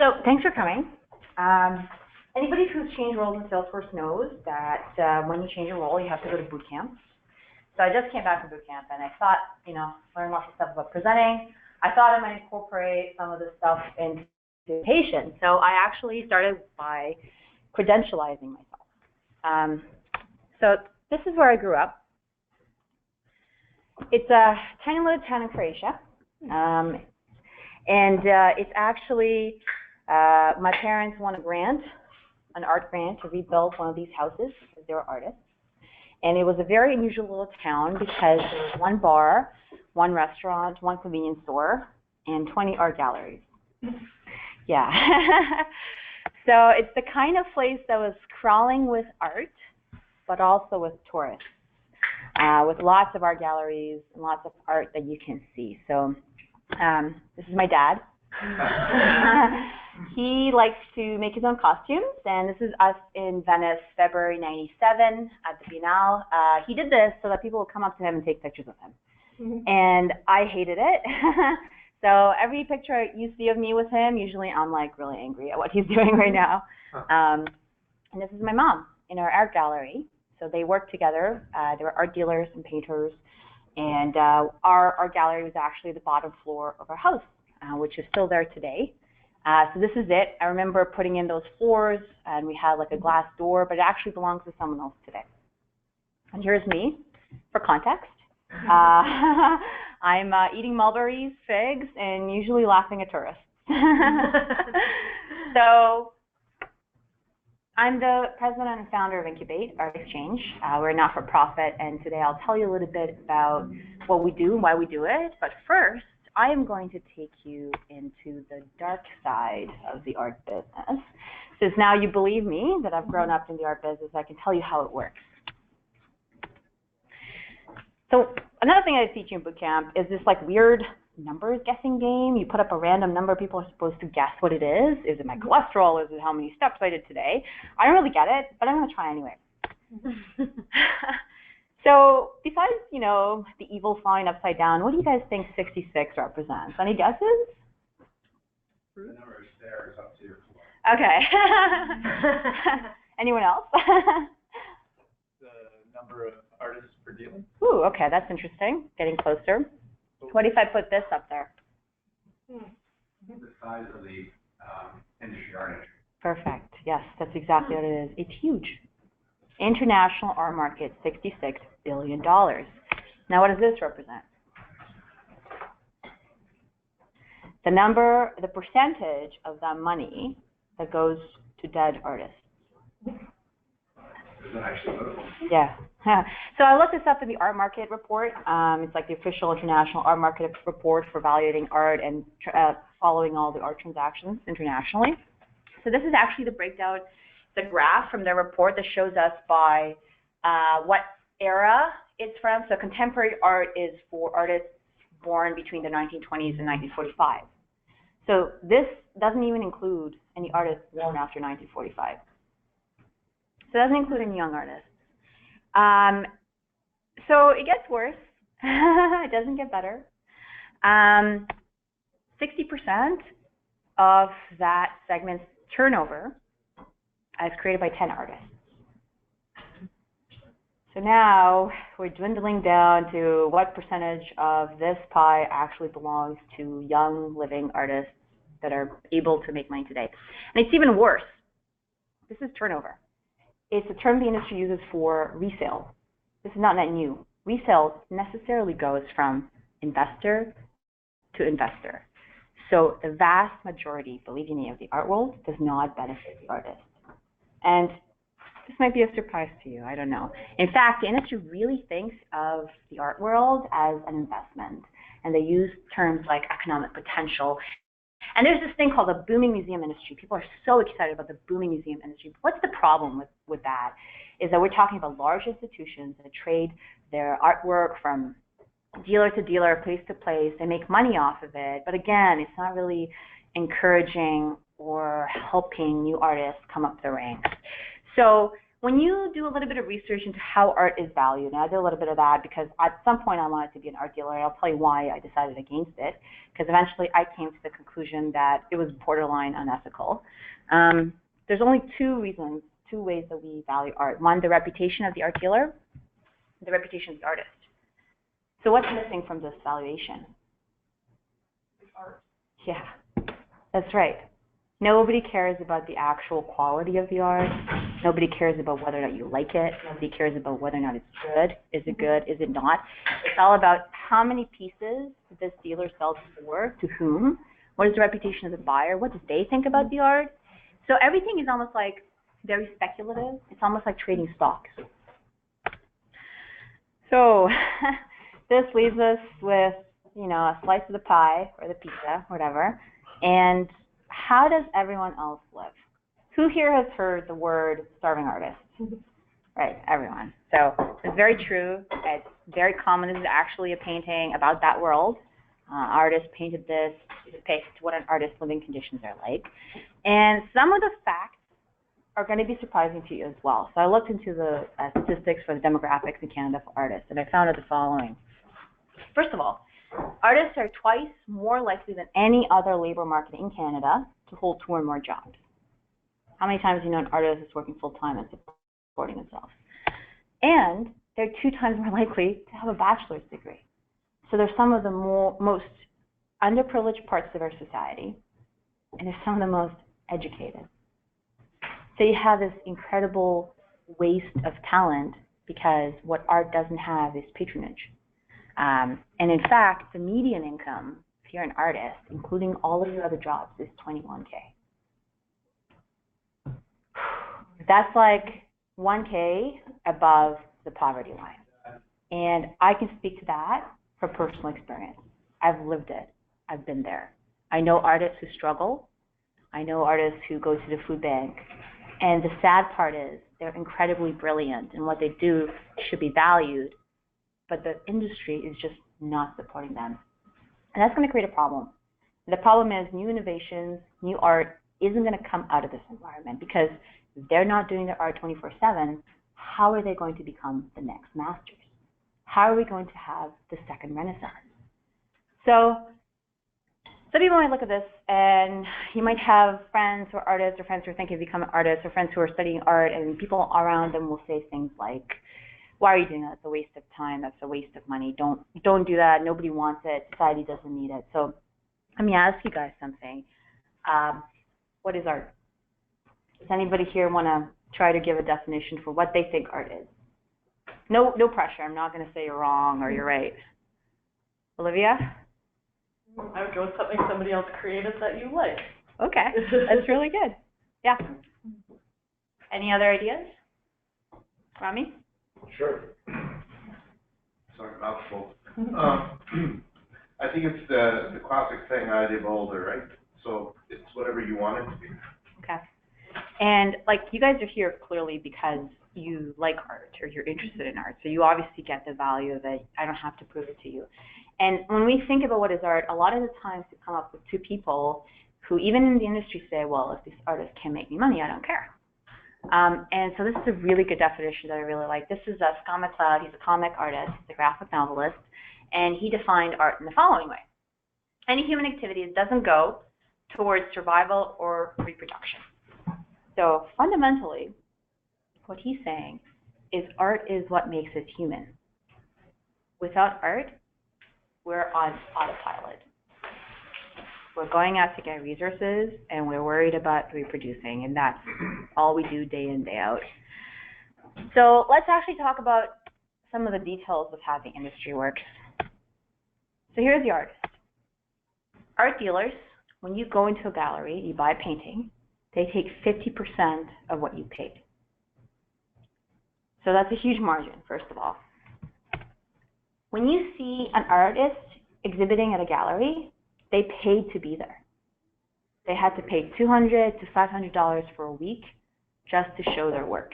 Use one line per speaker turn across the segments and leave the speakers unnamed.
So thanks for coming. Anybody who's changed roles in Salesforce knows that when you change a role, you have to go to boot camp. So I just came back from boot camp, and I thought, learn lots of stuff about presenting. I thought I might incorporate some of this stuff into presentation. So I actually started by credentializing myself. So this is where I grew up. It's a tiny little town in Croatia. It's actually, my parents won a grant, an art grant, to rebuild one of these houses because they were artists. And it was a very unusual little town because there was one bar, one restaurant, one convenience store, and 20 art galleries. Yeah. So it's the kind of place that was crawling with art, but also with tourists, with lots of art galleries and lots of art that you can see. So this is my dad. He likes to make his own costumes, and this is us in Venice, February '97 at the Biennale. He did this so that people would come up to him and take pictures of him. And I hated it. So every picture you see of me with him, usually I'm like really angry at what he's doing right now. And this is my mom in our art gallery. So they worked together. They were art dealers and painters. And our art gallery was actually the bottom floor of our house, which is still there today. So this is it. I remember putting in those floors, and we had like a glass door, but it actually belongs to someone else today. And here's me, for context. I'm eating mulberries, figs, and usually laughing at tourists. So I'm the president and founder of Inkubate, Art Exchange. We're a not-for-profit, and today I'll tell you a little bit about what we do and why we do it. But first, I am going to take you into the dark side of the art business. Since now you believe me that I've grown up in the art business, I can tell you how it works. So another thing I teach you in boot camp is this like weird numbers guessing game. You put up a random number, people are supposed to guess what it is. Is it my cholesterol? Is it how many steps I did today? I don't really get it, but I'm going to try anyway. So besides, the evil flying upside down, what do you guys think 66 represents? Any guesses?
The number of stairs up to your floor.
Okay. Anyone else?
The number of artists per dealing.
Ooh, okay, that's interesting. Getting closer. What if I put this up there?
The size of the industry, art industry.
Perfect. Yes, that's exactly what it is. It's huge. International art market, $66 billion. Now, what does this represent? The percentage of that money that goes to dead artists.
Is that actually notable?
Yeah. So I looked this up in the art market report. It's like the official international art market report for evaluating art and following all the art transactions internationally. So this is actually the breakdown, the graph from their report that shows us by what era it's from. So contemporary art is for artists born between the 1920s and 1945. So this doesn't even include any artists born after 1945. So it doesn't include any young artists. So it gets worse. It doesn't get better. 60% of that segment's turnover is created by 10 artists. So now we're dwindling down to what percentage of this pie actually belongs to young living artists that are able to make money today. And it's even worse. This is turnover. It's a term the industry uses for resale. This is not net new. Resale necessarily goes from investor to investor. So the vast majority, believe me, of the art world does not benefit the artist. And this might be a surprise to you, I don't know. In fact, the industry really thinks of the art world as an investment, and they use terms like economic potential. And there's this thing called the booming museum industry. People are so excited about the booming museum industry. What's the problem with that? Is that we're talking about large institutions that trade their artwork from dealer to dealer, place to place. They make money off of it. But again, it's not really encouraging or helping new artists come up the ranks. So when you do a little bit of research into how art is valued, and I did a little bit of that because at some point I wanted to be an art dealer, and I'll tell you why I decided against it, because eventually I came to the conclusion that it was borderline unethical. There's only two ways that we value art. One, the reputation of the art dealer, the reputation of the artist. So what's missing from this valuation?
Art.
Yeah, that's right. Nobody cares about the actual quality of the art. Nobody cares about whether or not you like it. Nobody cares about whether or not it's good. Is it good? Is it not? It's all about how many pieces this dealer sells for, to whom, what is the reputation of the buyer, what do they think about the art. So everything is almost like very speculative. It's almost like trading stocks. So this leaves us with, a slice of the pie or the pizza, whatever, and how does everyone else live? Who here has heard the word starving artist? Right, everyone. So it's very true. It's very common. This is actually a painting about that world. Artist painted this to depict what an artist's living conditions are like. And some of the facts are going to be surprising to you as well. So I looked into the statistics for the demographics in Canada for artists, and I found out the following. First of all, artists are twice more likely than any other labor market in Canada to hold 2 or more jobs. How many times do you know an artist is working full-time and supporting themselves? And they're 2 times more likely to have a bachelor's degree. So they're some of the most underprivileged parts of our society, and they're some of the most educated. So you have this incredible waste of talent because what art doesn't have is patronage. And in fact, the median income, if you're an artist, including all of your other jobs, is $21K. That's like $1K above the poverty line. And I can speak to that from personal experience. I've lived it. I've been there. I know artists who struggle. I know artists who go to the food bank. And the sad part is they're incredibly brilliant, and what they do should be valued, but the industry is just not supporting them. And that's going to create a problem. And the problem is new innovations, new art isn't going to come out of this environment because if they're not doing their art 24/7, how are they going to become the next masters? How are we going to have the second Renaissance? So some people might look at this and you might have friends who are artists or friends who are thinking of becoming artists or friends who are studying art, and people around them will say things like, why are you doing that? It's a waste of time. That's a waste of money. Don't do that. Nobody wants it. Society doesn't need it. So let me ask you guys something. What is art? Does anybody here want to try to give a definition for what they think art is? No pressure. I'm not going to say you're wrong or you're right. Olivia?
I would go with something somebody else created that you like.
Okay, that's really good. Yeah. Any other ideas? Rami?
Sure. Sorry, mouthful. I think it's the classic saying, idea beholder, right? So it's whatever you want it to be.
Okay. And like you guys are here clearly because you like art or you're interested in art. So you obviously get the value of it. I don't have to prove it to you. And when we think about what is art, a lot of the times we come up with 2 people who even in the industry say, well, if this artist can make me money, I don't care. And so this is a really good definition that I really like. This is Scott McCloud. He's a comic artist. He's a graphic novelist. And he defined art in the following way. Any human activity that doesn't go towards survival or reproduction. So fundamentally, what he's saying is art is what makes us human. Without art, we're on autopilot. We're going out to get resources, and we're worried about reproducing, and that's all we do day in, day out. So let's actually talk about some of the details of how the industry works. So here's the artist. Art dealers, when you go into a gallery, you buy a painting, they take 50% of what you paid. So that's a huge margin, first of all. When you see an artist exhibiting at a gallery, they paid to be there. They had to pay $200 to $500 for a week just to show their work.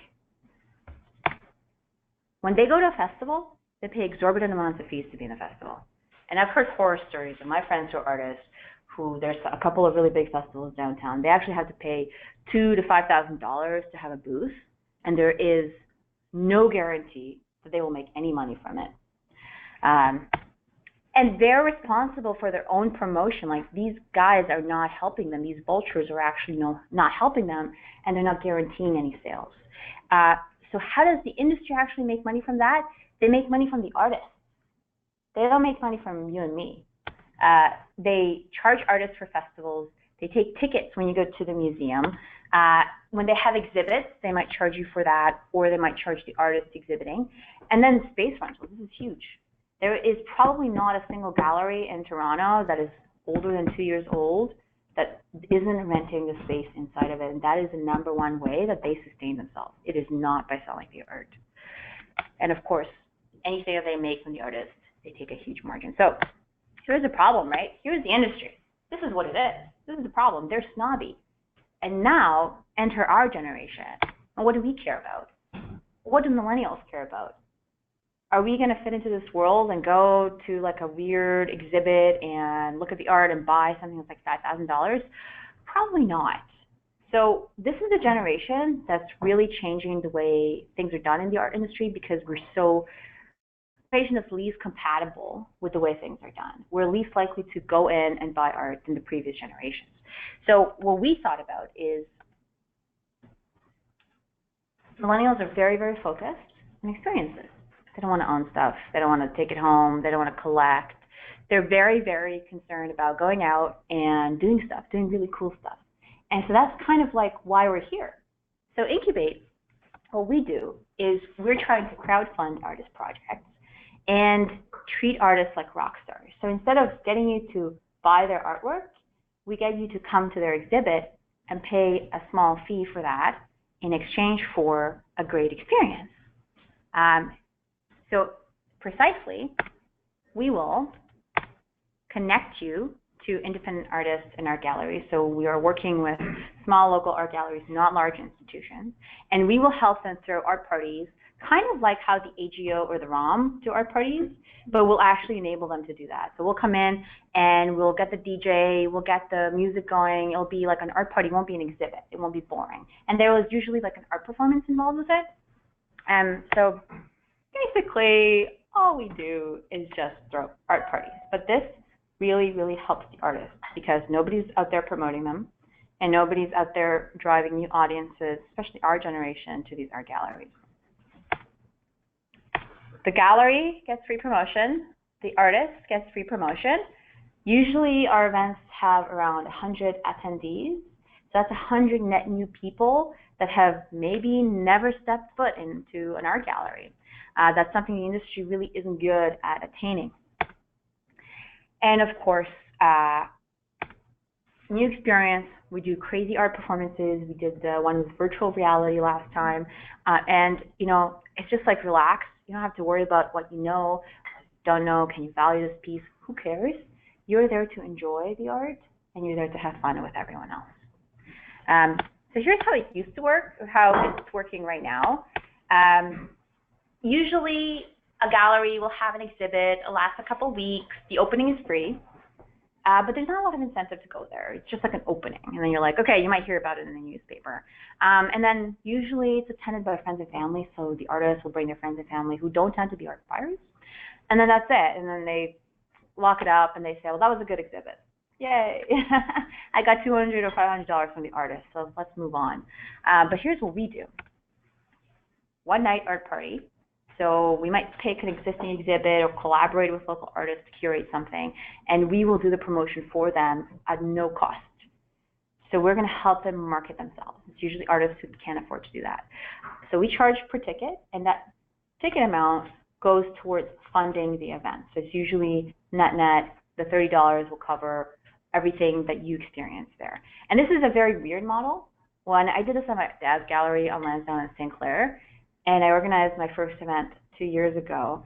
When they go to a festival, they pay exorbitant amounts of fees to be in a festival. And I've heard horror stories of my friends who are artists who there's a couple of really big festivals downtown. They actually have to pay $2,000 to $5,000 to have a booth. and there is no guarantee that they will make any money from it. And they're responsible for their own promotion. Like, these guys are not helping them. These vultures are actually not helping them, and they're not guaranteeing any sales. So how does the industry actually make money from that? They make money from the artists. They don't make money from you and me. They charge artists for festivals. They take tickets when you go to the museum. When they have exhibits, they might charge you for that, or they might charge the artist exhibiting. And then space rentals. This is huge. There is probably not a single gallery in Toronto that is older than 2 years old that isn't renting the space inside of it. And that is the number one way that they sustain themselves. It is not by selling the art. And of course, anything that they make from the artist, they take a huge margin. So here's the problem, right? Here's the industry. This is what it is. This is the problem. They're snobby. And now enter our generation. And what do we care about? What do millennials care about? Are we going to fit into this world and go to like a weird exhibit and look at the art and buy something that's like $5,000? Probably not. So this is a generation that's really changing the way things are done in the art industry, because we're so generation that's least compatible with the way things are done. We're least likely to go in and buy art than the previous generations. So what we thought about is millennials are very, very focused on experiences. They don't want to own stuff. They don't want to take it home. They don't want to collect. They're very, very concerned about going out and doing stuff, doing really cool stuff. And so that's kind of like why we're here. So Inkubate, what we do is we're trying to crowdfund artist projects and treat artists like rock stars. So instead of getting you to buy their artwork, we get you to come to their exhibit and pay a small fee for that in exchange for a great experience. So precisely, we will connect you to independent artists in our galleries. So we are working with small local art galleries, not large institutions, and we will help them throw art parties, kind of like how the AGO or the ROM do art parties, but we'll actually enable them to do that. So we'll come in and we'll get the DJ, we'll get the music going. It'll be like an art party. It won't be an exhibit. It won't be boring. And there was usually like an art performance involved with it. So basically, all we do is just throw art parties. But this really, really helps the artists, because nobody's out there promoting them, and nobody's out there driving new audiences, especially our generation, to these art galleries. The gallery gets free promotion. The artist gets free promotion. Usually our events have around 100 attendees. So that's 100 net new people that have maybe never stepped foot into an art gallery. That's something the industry really isn't good at attaining. And of course, new experience. We do crazy art performances. We did the one with virtual reality last time. And, you know, it's just like relax. You don't have to worry about what you know, don't know, can you value this piece? Who cares? You're there to enjoy the art, and you're there to have fun with everyone else. So here's how it used to work, or how it's working right now. Usually, a gallery will have an exhibit. It'll last a couple weeks. The opening is free, but there's not a lot of incentive to go there. It's just like an opening, and then you're like, okay, you might hear about it in the newspaper. And then usually it's attended by friends and family, so the artists will bring their friends and family who don't tend to be art buyers, and then that's it. And then they lock it up and they say, well, that was a good exhibit. Yay! I got $200 or $500 from the artist, so let's move on. But here's what we do. One night art party. So we might take an existing exhibit or collaborate with local artists to curate something, and we will do the promotion for them at no cost. So we're going to help them market themselves. It's usually artists who can't afford to do that. So we charge per ticket, and that ticket amount goes towards funding the event. So it's usually net, the $30 will cover everything that you experience there. And this is a very weird model. When I did this at my dad's gallery on Lansdowne in St. Clair, and I organized my first event 2 years ago,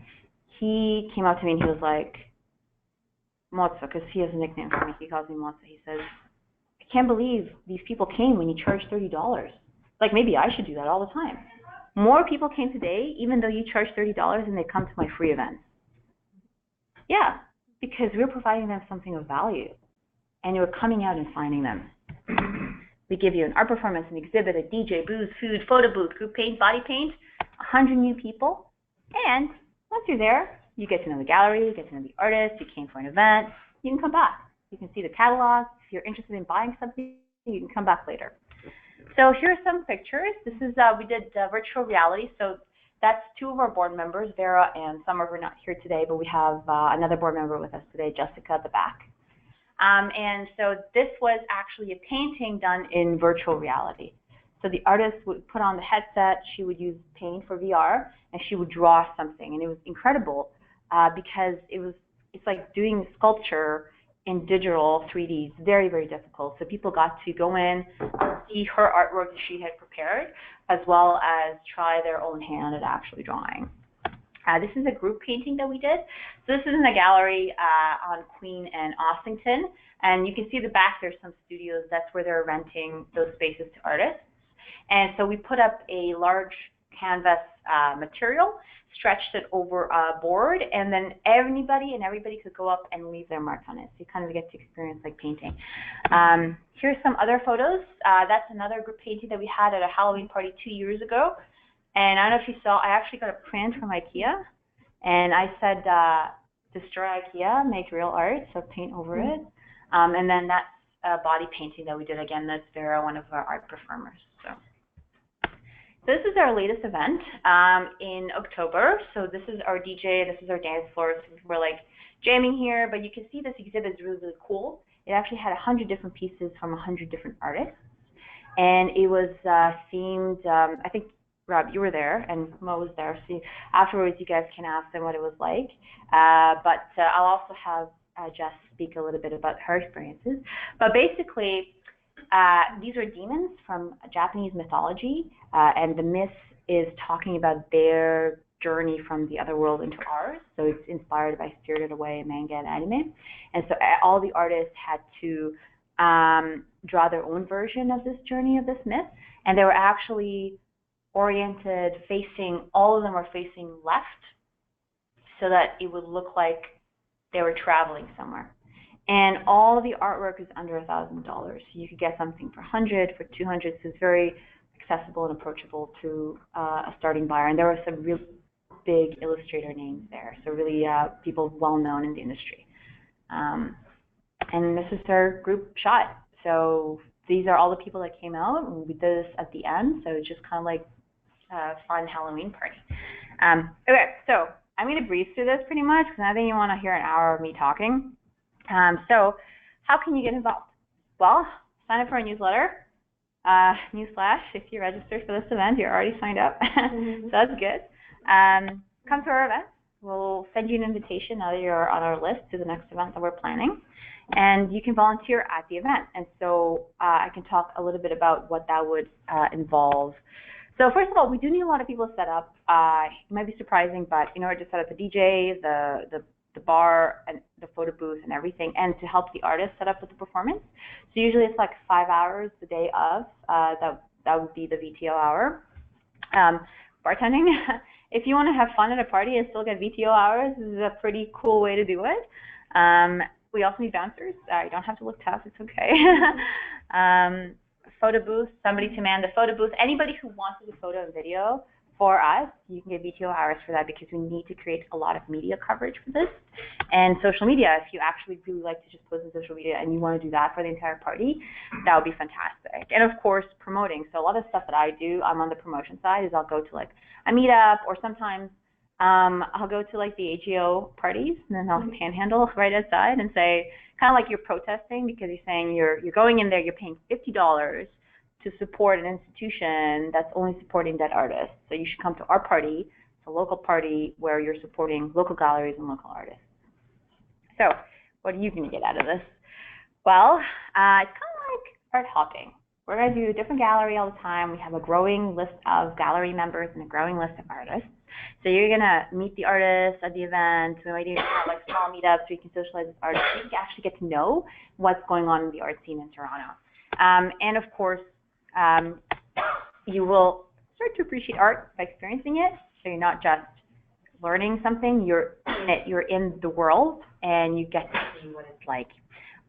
he came up to me and he was like, Motsa, because he has a nickname for me. He calls me Motsa. He says, I can't believe these people came when you charged $30. Like, maybe I should do that all the time. More people came today, even though you charge $30, and they come to my free events. Yeah, because we're providing them something of value, and we're coming out and finding them. We give you an art performance, an exhibit, a DJ, booze, food, photo booth, group paint, body paint, 100 new people. And once you're there, you get to know the gallery, you get to know the artist, you came for an event, you can come back. You can see the catalog. If you're interested in buying something, you can come back later. So here are some pictures. This is, we did virtual reality. So that's two of our board members, Vera and Summer, who are not here today, but we have another board member with us today, Jessica, at the back. And so this was actually a painting done in virtual reality. So the artist would put on the headset, she would use paint for VR, and she would draw something. And it was incredible because it's like doing sculpture in digital 3D. It's very, very difficult. So people got to go in, see her artwork that she had prepared, as well as try their own hand at actually drawing. This is a group painting that we did. So this is in a gallery on Queen and Ossington. And you can see the back, there's some studios. That's where they're renting those spaces to artists. And so we put up a large canvas material, stretched it over a board, and then everybody could go up and leave their marks on it. So you kind of get to experience like painting. Here's some other photos. That's another group painting that we had at a Halloween party 2 years ago. And I don't know if you saw, I actually got a print from IKEA, and I said, destroy IKEA, make real art, so paint over it. And then that's a body painting that we did. Again, that's Vera, one of our art performers. So this is our latest event in October. So this is our DJ, this is our dance floor. So we're like jamming here, but you can see this exhibit is really, really cool. It actually had 100 different pieces from 100 different artists. And it was themed, I think, Rob, you were there, and Mo was there. So afterwards, you guys can ask them what it was like. But I'll also have Jess speak a little bit about her experiences. But basically, these are demons from Japanese mythology, and the myth is talking about their journey from the other world into ours. So it's inspired by Spirited Away manga and anime. And so all the artists had to draw their own version of this journey of this myth, and they were actually oriented all of them were facing left, so that it would look like they were traveling somewhere. And all of the artwork is under $1,000. So you could get something for 100, for 200. So it's very accessible and approachable to a starting buyer. And there were some really big illustrator names there. So really people well known in the industry. And this is our group shot. So these are all the people that came out. And we did this at the end. So it's just kind of like a fun Halloween party. Okay, so I'm going to breeze through this pretty much because I think you want to hear an hour of me talking. So how can you get involved? Well, sign up for our newsletter. Newsflash, if you registered for this event, you're already signed up. So that's good. Come to our event. We'll send you an invitation now that you're on our list to the next event that we're planning. And you can volunteer at the event. And so I can talk a little bit about what that would involve. So first of all, we do need a lot of people to set up. It might be surprising, but in order to set up the DJ, the bar, and the photo booth and everything, and to help the artist set up with the performance. So usually it's like 5 hours the day of. That would be the VTO hour. Bartending. If you want to have fun at a party and still get VTO hours, this is a pretty cool way to do it. We also need bouncers. You don't have to look tough. It's okay. Photo booth, somebody to man the photo booth. Anybody who wants to do photo and video for us, you can get VTO hours for that because we need to create a lot of media coverage for this. And social media, if you actually really like to just post on social media and you want to do that for the entire party, that would be fantastic. And of course, promoting. So a lot of stuff that I do, I'm on the promotion side, is I'll go to like a meetup, or sometimes I'll go to like the AGO parties, and then I'll panhandle right outside and say, kind of like you're protesting, because you're saying you're going in there, you're paying $50 to support an institution that's only supporting dead artists. So you should come to our party. It's a local party where you're supporting local galleries and local artists. So what are you going to get out of this? Well, it's kind of like art hopping. We're going to do a different gallery all the time. We have a growing list of gallery members and a growing list of artists. So you're going to meet the artists at the event. We might even have like small meetups where you can socialize with artists. So you can actually get to know what's going on in the art scene in Toronto. And of course, you will start to appreciate art by experiencing it. So you're not just learning something, you're in it, you're in the world, and you get to see what it's like.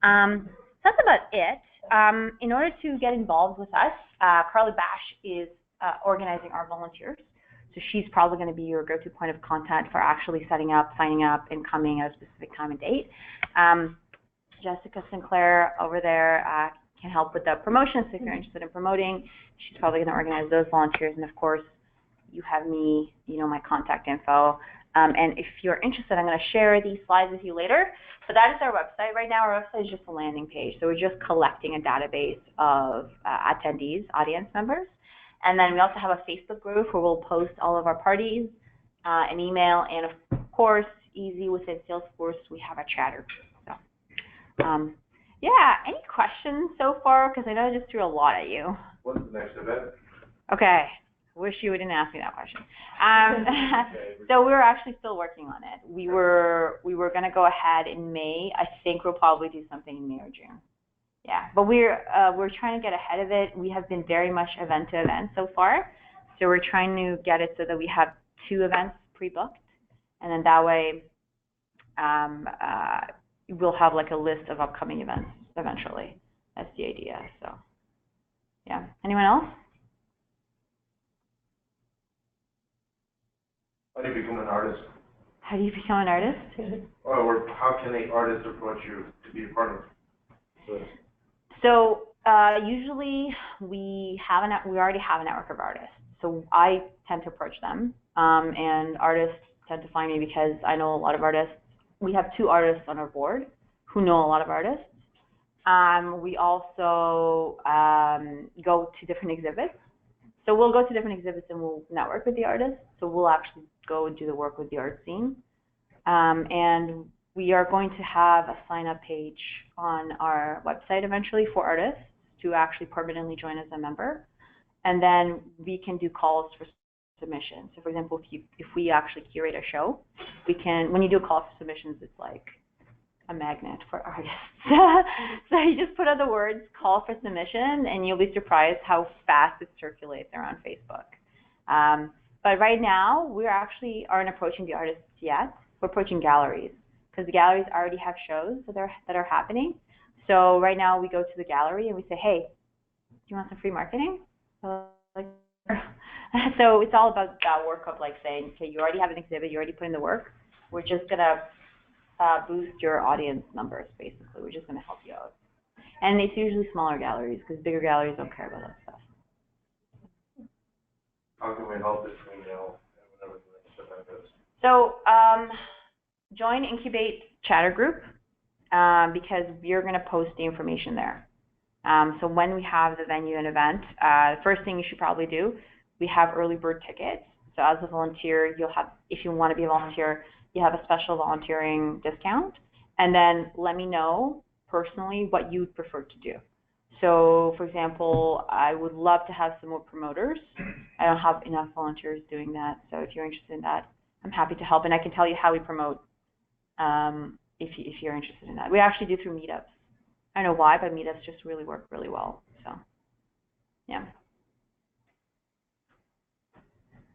That's about it. In order to get involved with us, Carly Bash is organizing our volunteers. So she's probably going to be your go-to point of contact for actually setting up, signing up, and coming at a specific time and date. Jessica Sinclair over there can help with the promotions if you're interested in promoting. She's probably going to organize those volunteers. And of course, you have me, you know, my contact info. And if you're interested, I'm going to share these slides with you later. But that is our website. Right now, our website is just a landing page. So we're just collecting a database of attendees, audience members. And then we also have a Facebook group where we'll post all of our parties, an email, and of course, easy within Salesforce, we have a chatter. So, yeah, any questions so far? Because I know I just threw a lot at you.
What's the next event?
Okay. Wish you didn't ask me that question. So we're actually still working on it. We were going to go ahead in May. I think we'll probably do something in May or June. Yeah, but we're trying to get ahead of it. We have been very much event to event so far, so we're trying to get it so that we have 2 events pre-booked, and then that way we'll have like a list of upcoming events eventually. That's the idea. So yeah, anyone else?
How do you become an artist?
How do you become an artist?
Or how can an artist approach you to be a part of this?
So usually we already have a network of artists. So I tend to approach them, and artists tend to find me because I know a lot of artists. We have 2 artists on our board who know a lot of artists. We also go to different exhibits. So we'll go to different exhibits and we'll network with the artists. So we'll actually go and do the work with the art scene. And we are going to have a sign-up page on our website eventually for artists to actually permanently join as a member. And then we can do calls for submissions. So for example, if we actually curate a show, we can, when you do a call for submissions, it's like a magnet for artists. So you just put out the words call for submission and you'll be surprised how fast it circulates around Facebook. But right now, we actually aren't approaching the artists yet. We're approaching galleries because the galleries already have shows that are happening. So right now we go to the gallery and we say, hey, do you want some free marketing? So it's all about that work of like saying, okay, you already have an exhibit, you already put in the work. We're just gonna boost your audience numbers, basically. We're just gonna help you out. And it's usually smaller galleries because bigger galleries don't care about that stuff.
How can we help between now and whenever the next event is?
So join Inkubate chatter group because we're going to post the information there. So when we have the venue and event, the first thing you should probably do, we have early bird tickets. So as a volunteer, you'll have, if you want to be a volunteer, you have a special volunteering discount. And then let me know personally what you'd prefer to do. So, for example, I would love to have some more promoters. I don't have enough volunteers doing that. So if you're interested in that, I'm happy to help. And I can tell you how we promote if you're interested in that. We actually do through meetups. I don't know why, but meetups just really work really well. So, yeah.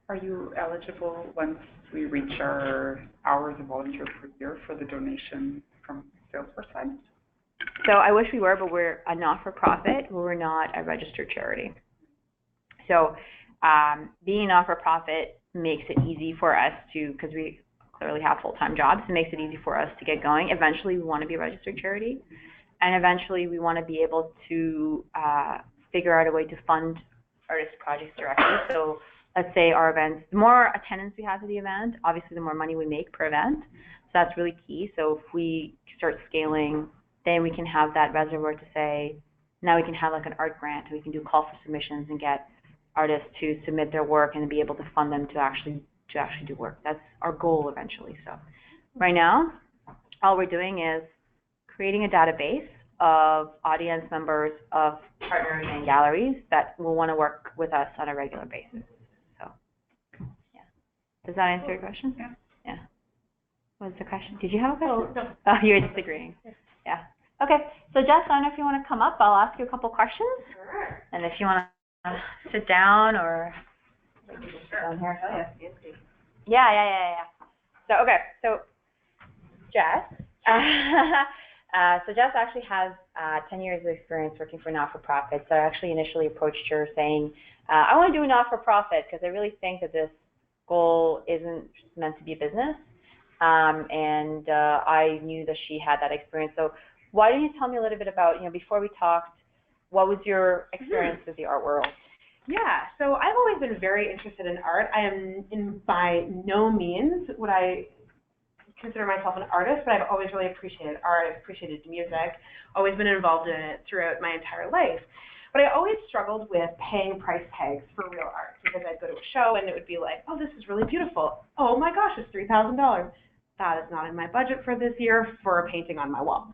Are you eligible once we reach our hours of volunteer per year for the donation from Salesforce side?
So I wish we were, but we're a not-for-profit. We're not a registered charity. So being a not-for-profit makes it easy for us to, because we clearly have full-time jobs, it makes it easy for us to get going. Eventually, we want to be a registered charity. And eventually, we want to be able to figure out a way to fund artist projects directly. So let's say our events, the more attendance we have to the event, obviously the more money we make per event. So that's really key. So if we start scaling, then we can have that reservoir to say, now we can have like an art grant, and we can do call for submissions and get artists to submit their work and be able to fund them to actually do work. That's our goal eventually. So right now, all we're doing is creating a database of audience members of partners and galleries that will want to work with us on a regular basis. So, yeah. Does that answer your question?
Yeah.
Yeah. What was the question? Did you have a question?
Oh, no.
Oh, you were just agreeing. Yeah. Okay. So, Jess, I don't know if you want to come up. I'll ask you a couple questions.
Sure.
And if you want to sit down or down here.
Oh, yeah.
Yeah. So, okay. So, Jess, So Jess actually has 10 years of experience working for not-for-profits. So I actually initially approached her saying, I want to do a not-for-profit because I really think that this goal isn't meant to be a business. And I knew that she had that experience. So why don't you tell me a little bit about, before we talked, what was your experience with the art world?
Yeah, so I've always been very interested in art. I am by no means would I consider myself an artist, but I've always really appreciated art. I've appreciated music, always been involved in it throughout my entire life. But I always struggled with paying price tags for real art because I'd go to a show and it would be like, oh, this is really beautiful. Oh my gosh, it's $3,000. That is not in my budget for this year for a painting on my wall.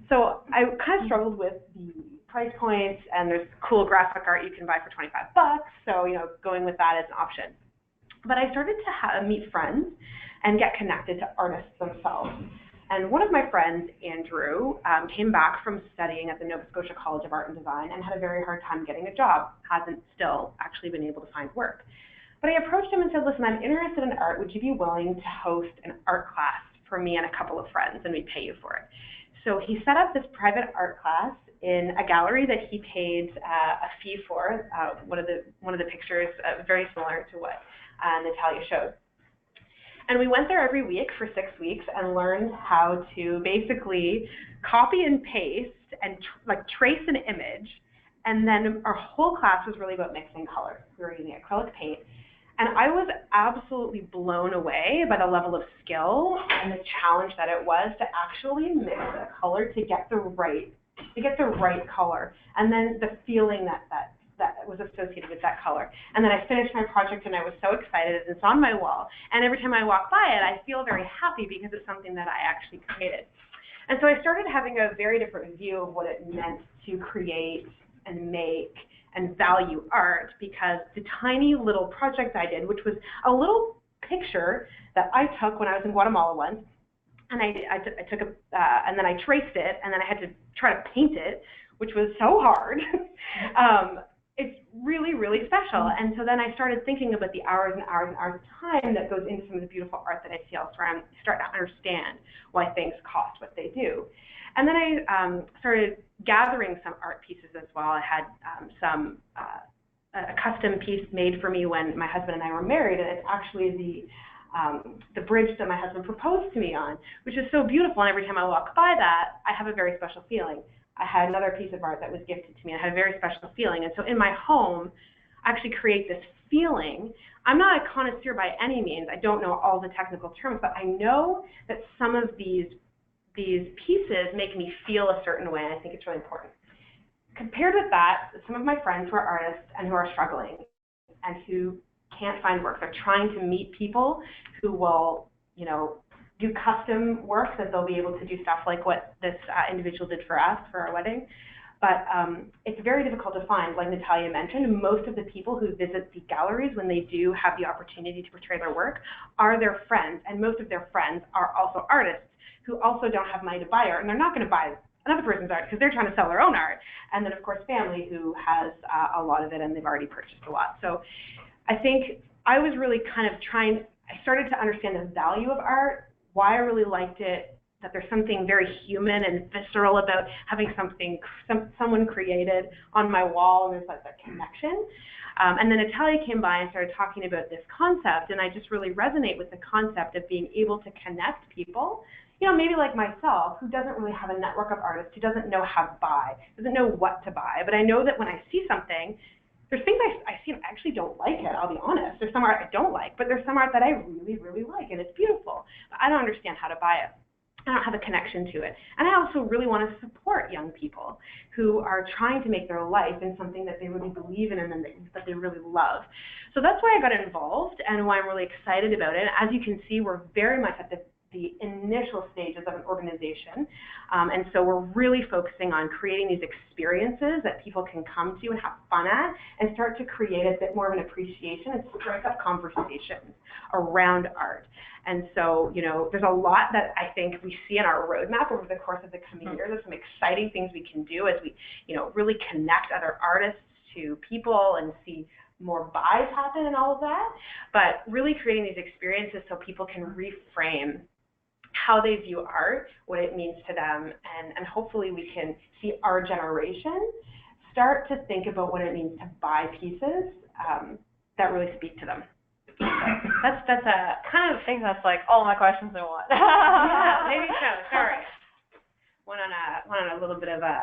So I kind of struggled with the price points, and there's cool graphic art you can buy for $25. So, going with that as an option. But I started to meet friends and get connected to artists themselves. And one of my friends, Andrew, came back from studying at the Nova Scotia College of Art and Design and had a very hard time getting a job, hasn't still actually been able to find work. But I approached him and said, listen, I'm interested in art. Would you be willing to host an art class for me and a couple of friends, and we'd pay you for it? So he set up this private art class in a gallery that he paid a fee for. One of the pictures very similar to what Natalia showed. And we went there every week for 6 weeks and learned how to basically copy and paste and trace an image. And then our whole class was really about mixing colors. We were using acrylic paint. And I was absolutely blown away by the level of skill and the challenge that it was to actually mix a color to get the right color, and then the feeling that was associated with that color. And then I finished my project and I was so excited. It's on my wall. And every time I walk by it, I feel very happy because it's something that I actually created. And so I started having a very different view of what it meant to create and make and value art, because the tiny little project I did, which was a little picture that I took when I was in Guatemala once, and I took and then I traced it, and then I had to try to paint it, which was so hard. It's really, really special. And so then I started thinking about the hours and hours and hours of time that goes into some of the beautiful art that I see elsewhere, and start to understand why things cost what they do. And then I started gathering some art pieces as well. I had a custom piece made for me when my husband and I were married, and it's actually the bridge that my husband proposed to me on, which is so beautiful. And every time I walk by that, I have a very special feeling. I had another piece of art that was gifted to me, and I had a very special feeling. And so in my home, I actually create this feeling. I'm not a connoisseur by any means. I don't know all the technical terms, but I know that some of these pieces make me feel a certain way, and I think it's really important. Compared with that, some of my friends who are artists and who are struggling and who can't find work, they're trying to meet people who will, do custom work, that they'll be able to do stuff like what this individual did for us for our wedding. But it's very difficult to find. Like Natalia mentioned, most of the people who visit the galleries, when they do have the opportunity to portray their work, are their friends, and most of their friends are also artists who also don't have money to buy art, and they're not going to buy another person's art because they're trying to sell their own art. And then, of course, family who has a lot of it, and they've already purchased a lot. So I think I was really kind of I started to understand the value of art, why I really liked it, that there's something very human and visceral about having someone created on my wall, and there's like that connection. And then Natalia came by and started talking about this concept, and I just really resonate with the concept of being able to connect people, maybe like myself, who doesn't really have a network of artists, who doesn't know how to buy, doesn't know what to buy. But I know that when I see something, there's things I see and I actually don't like it, I'll be honest. There's some art I don't like, but there's some art that I really, really like, and it's beautiful. But I don't understand how to buy it. I don't have a connection to it. And I also really want to support young people who are trying to make their life in something that they really believe in and that they really love. So that's why I got involved and why I'm really excited about it. As you can see, we're very much at the initial stages of an organization. And so we're really focusing on creating these experiences that people can come to and have fun at, and start to create a bit more of an appreciation and strike up conversations around art. And so, there's a lot that I think we see in our roadmap over the course of the coming years. There's some exciting things we can do as we, really connect other artists to people and see more buys happen and all of that. But really creating these experiences so people can reframe how they view art, what it means to them, and hopefully we can see our generation start to think about what it means to buy pieces that really speak to them. So that's a kind of
I think that's like all my questions in one.
yeah, maybe so. Sorry, went on a little bit of a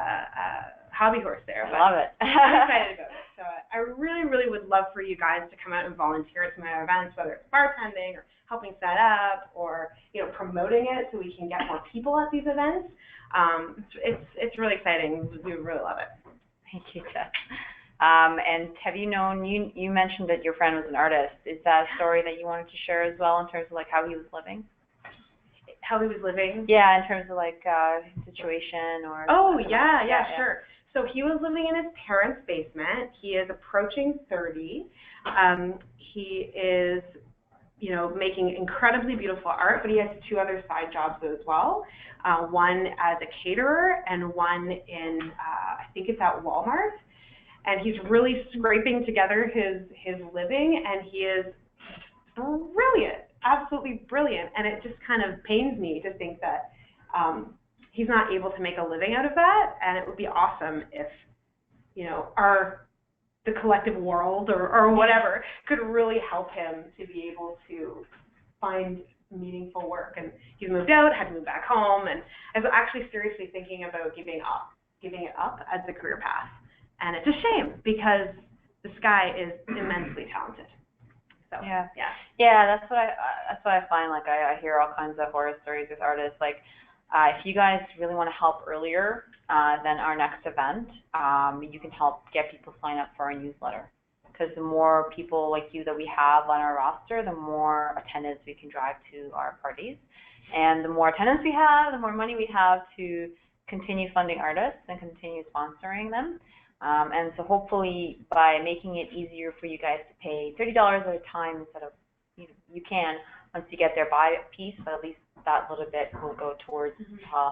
hobby horse there.
I
but
love it.
I'm excited about it. So I really would love for you guys to come out and volunteer at some of our events, whether it's bartending or helping set up or promoting it so we can get more people at these events. It's really exciting. We really love it.
Thank you, Jess. And have you known, you mentioned that your friend was an artist. Is that a story that you wanted to share as well in terms of like how he was living?
How he was living?
Yeah, in terms of like situation or.
Oh, yeah, sure. So he was living in his parents' basement. He is approaching 30. He is, making incredibly beautiful art, but he has 2 other side jobs as well. One as a caterer and one in, I think it's at Walmart. And he's really scraping together his living, and he is brilliant, absolutely brilliant. And it just kind of pains me to think that he's not able to make a living out of that. And it would be awesome if, the collective world or whatever could really help him to be able to find meaningful work. And he's moved out, had to move back home, and I was actually seriously thinking about giving it up as a career path. And it's a shame because this guy is immensely talented. So
yeah, that's what I find. Like I hear all kinds of horror stories with artists. Like if you guys really want to help earlier than our next event, you can help get people signed up for our newsletter. Because the more people like you that we have on our roster, the more attendance we can drive to our parties, and the more attendance we have, the more money we have to continue funding artists and continue sponsoring them. And so hopefully by making it easier for you guys to pay $30 at a time instead of, you can, once you get there, buy a piece, but at least that little bit will go towards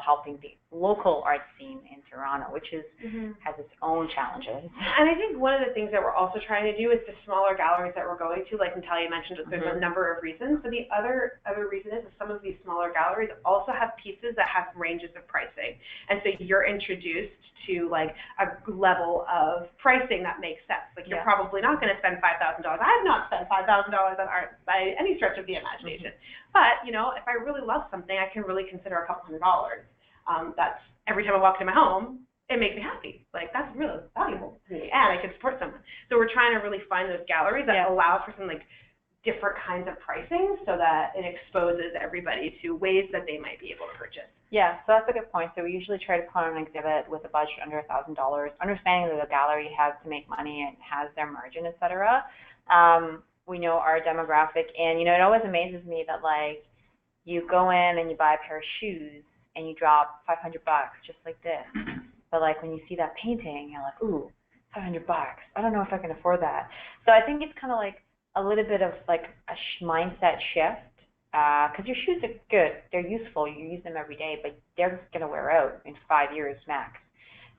helping the local art scene in Toronto, which has its own challenges.
And I think one of the things that we're also trying to do is the smaller galleries that we're going to, like Natalia mentioned, there's a number of reasons. So the other reason is some of these smaller galleries also have pieces that have ranges of pricing. And so you're introduced to like a level of pricing that makes sense. Like you're probably not going to spend $5,000. I have not spent $5,000 on art by any stretch of the imagination. But, if I really love something, I can really consider a couple $100. That's every time I walk into my home, it makes me happy. Like, that's really valuable to me, and I can support someone. So we're trying to really find those galleries that allow for some, like, different kinds of pricing so that it exposes everybody to ways that they might be able to purchase.
Yeah, so that's a good point. So we usually try to put on an exhibit with a budget under $1,000, understanding that the gallery has to make money and has their margin, et cetera. We know our demographic, and, it always amazes me that, like, you go in and you buy a pair of shoes and you drop $500 just like this. But, like, when you see that painting, you're like, ooh, $500. I don't know if I can afford that. So I think it's kind of like a little bit of, like, a mindset shift. Because your shoes are good. They're useful. You use them every day, but they're going to wear out in 5 years max.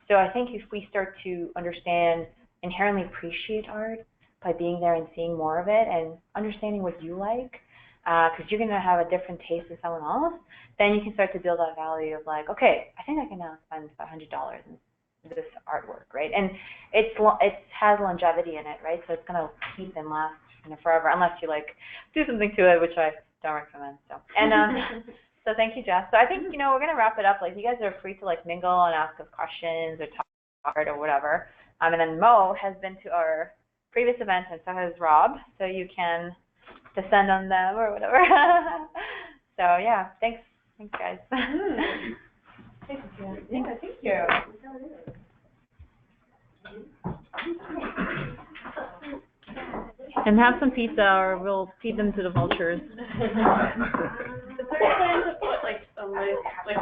So I think if we start to understand, inherently appreciate art, by being there and seeing more of it and understanding what you like, because you're going to have a different taste than someone else, then you can start to build that value of like, okay, I think I can now spend $500 in this artwork, right? And it has longevity in it, right? So it's going to keep and last forever, unless you like do something to it, which I don't recommend. So so thank you, Jess. So I think we're going to wrap it up. Like, you guys are free to like mingle and ask us questions or talk art or whatever. And then Mo has been to our previous events, and so has Rob, so you can descend on them or whatever. So yeah, thanks guys.
Thank you. Yeah, thank you.
And have some pizza, or we'll feed them to the vultures.
Is there a plan to put like a list, like